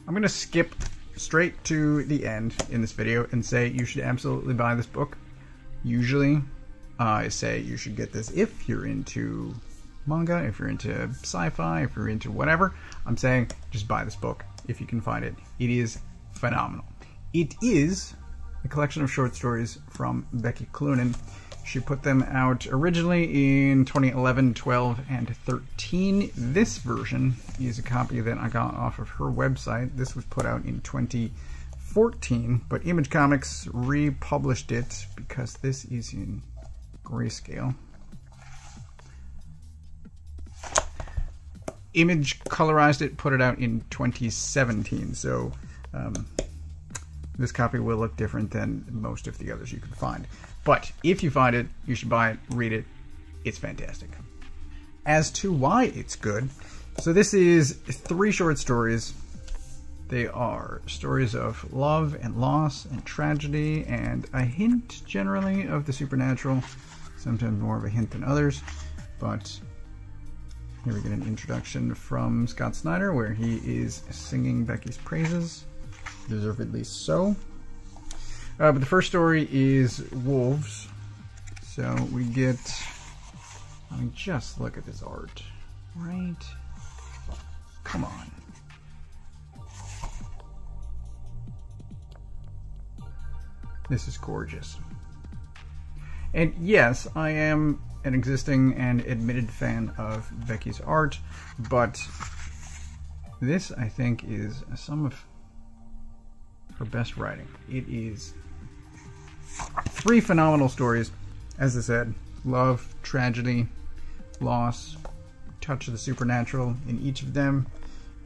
I'm going to skip straight to the end in this video and say you should absolutely buy this book. Usually, I say you should get this if you're into manga, if you're into sci-fi, if you're into whatever. I'm saying just buy this book if you can find it. It is phenomenal. It is a collection of short stories from Becky Cloonan. She put them out originally in 2011, 12, and 13. This version is a copy that I got off of her website. This was put out in 2014, but Image Comics republished it because this is in grayscale. Image colorized it, put it out in 2017, so this copy will look different than most of the others you can find. But if you find it, you should buy it, read it. It's fantastic. As to why it's good, so this is 3 short stories. They are stories of love and loss and tragedy and a hint generally of the supernatural, sometimes more of a hint than others. But here we get an introduction from Scott Snyder where he is singing Becky's praises, deservedly so. But the first story is Wolves. So we get, I mean, just look at this art, right? Come on. This is gorgeous. And yes, I am an existing and admitted fan of Becky's art, but this, I think, is some of her best writing. It is 3 phenomenal stories. As I said, love, tragedy, loss, touch of the supernatural in each of them,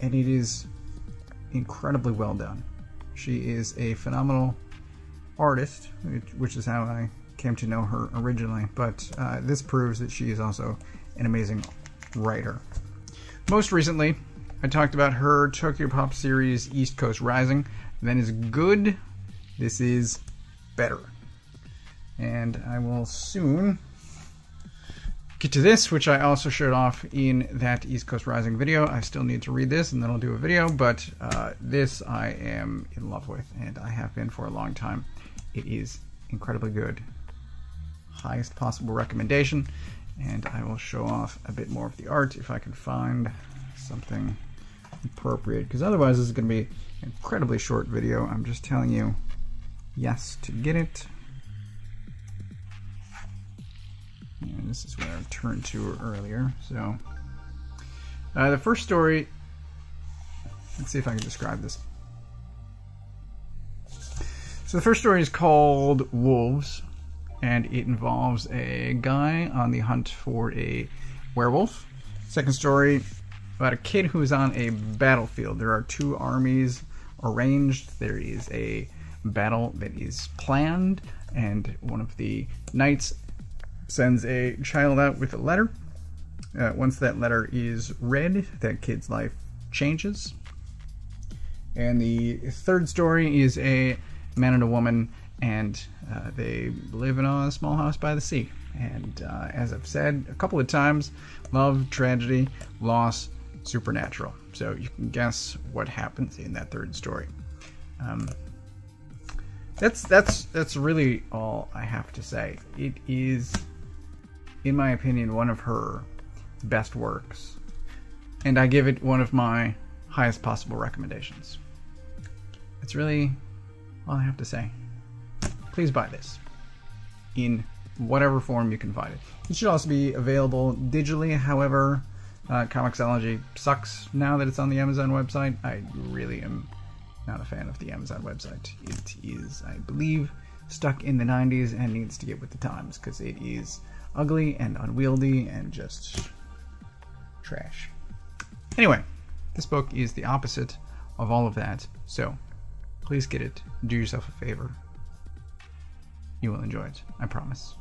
and it is incredibly well done. She is a phenomenal artist, which is how I came to know her originally, but this proves that she is also an amazing writer. Most recently, I talked about her Tokyo Pop series East Coast Rising. That is good. This is better. And I will soon get to this, which I also showed off in that East Coast Rising video. I still need to read this and then I'll do a video, but this I am in love with, and I have been for a long time. It is incredibly good. Highest possible recommendation, and I will show off a bit more of the art if I can find something appropriate, because otherwise this is going to be an incredibly short video. I'm just telling you yes to get it. And this is where I turned to earlier. So the first story, let's see if I can describe this. So the first story is called Wolves, and it involves a guy on the hunt for a werewolf. Second story about a kid who's on a battlefield. There are 2 armies arranged. There is a battle that is planned, and one of the knights sends a child out with a letter. Once that letter is read, that kid's life changes. And the third story is a man and a woman, and they live in a small house by the sea. And as I've said a couple of times, love, tragedy, loss, supernatural. So you can guess what happens in that third story. That's really all I have to say. It is, in my opinion, one of her best works, and I give it one of my highest possible recommendations. It's really all I have to say. Please buy this in whatever form you can find it. It should also be available digitally. However, Comixology sucks now that it's on the Amazon website. I really am not a fan of the Amazon website. It is, I believe, stuck in the 90s and needs to get with the times, because it is ugly and unwieldy and just trash. Anyway, this book is the opposite of all of that, so please get it. Do yourself a favor. You will enjoy it, I promise.